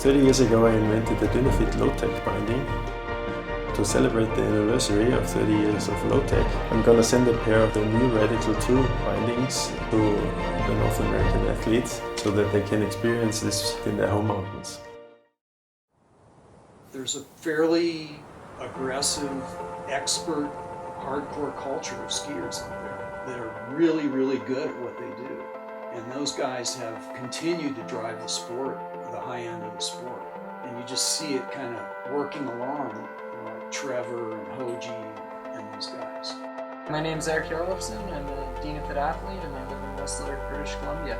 30 years ago I invented the Dynafit low-tech binding. To celebrate the anniversary of 30 years of low-tech, I'm gonna send a pair of the new Radical 2 bindings to the North American athletes so that they can experience this in their home mountains. There's a fairly aggressive, expert, hardcore culture of skiers out there that are really, really good at what they do. And those guys have continued to drive the sport, the high end of the sport. And you just see it kind of working along, like Trevor and Hoji and these guys. My name's Eric Jarlofsson. I'm a Dynafit athlete and I live in Whistler, British Columbia.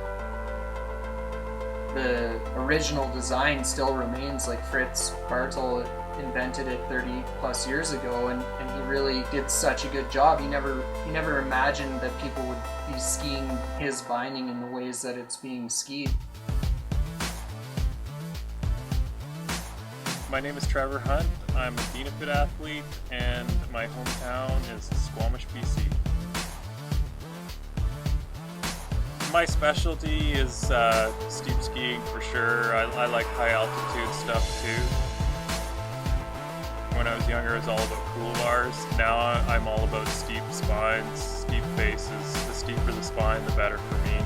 The original design still remains, like Fritz Bartel invented it 30 plus years ago, and he really did such a good job. He never imagined that people would be skiing his binding in the ways that it's being skied. My name is Trevor Hunt. I'm a Dynafit athlete and my hometown is Squamish, BC. My specialty is steep skiing for sure. I like high altitude stuff too. When I was younger, it was all about cool bars. Now I'm all about steep spines, steep faces. The steeper the spine, the better for me.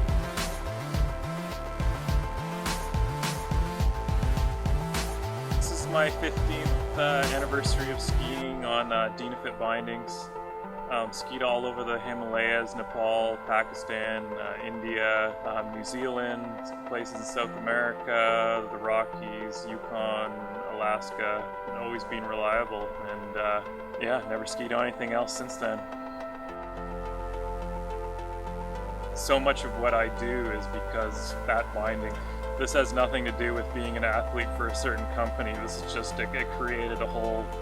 This is my 15th anniversary of skiing on Dynafit bindings. Skied all over the Himalayas, Nepal, Pakistan, India, New Zealand, places in South America, the Rockies, Yukon, Alaska. Always been reliable, and yeah, never skied on anything else since then. So much of what I do is because that binding. This has nothing to do with being an athlete for a certain company. This is just, it created a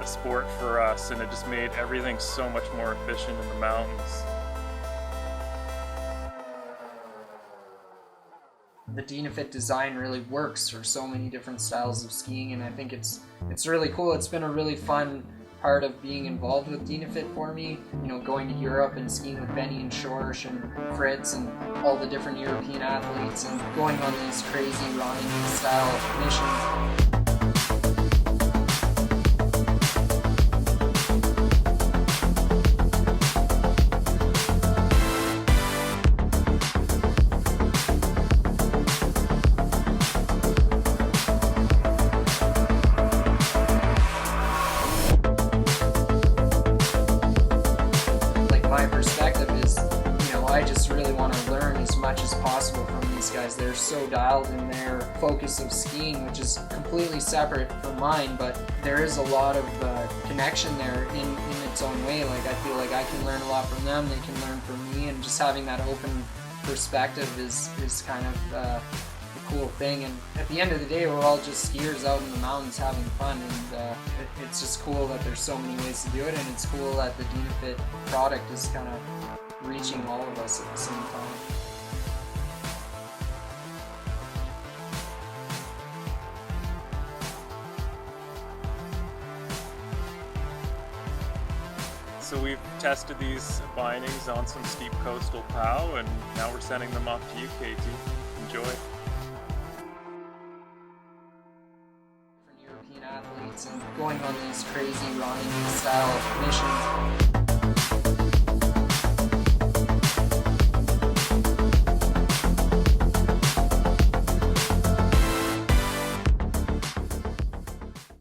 sport for us, and it just made everything so much more efficient in the mountains. The Dynafit design really works for so many different styles of skiing, and I think it's really cool. It's been a really fun part of being involved with Dynafit for me. You know, going to Europe and skiing with Benny and Schorsch and Fritz and all the different European athletes, and going on these crazy Ronnie style missions. My perspective is, you know, I just really want to learn as much as possible from these guys. They're so dialed in their focus of skiing, which is completely separate from mine, but there is a lot of connection there in its own way. Like, I feel like I can learn a lot from them, they can learn from me, and just having that open perspective is kind of a cool thing. And at the end of the day, we're all just skiers out in the mountains having fun, and it's just cool that there's so many ways to do it, and it's cool that the Dynafit product is kind of reaching all of us at the same time. So we've tested these bindings on some steep coastal POW, and now we're sending them off to you, KT. Enjoy. European athletes and going on these crazy Ronnie style missions.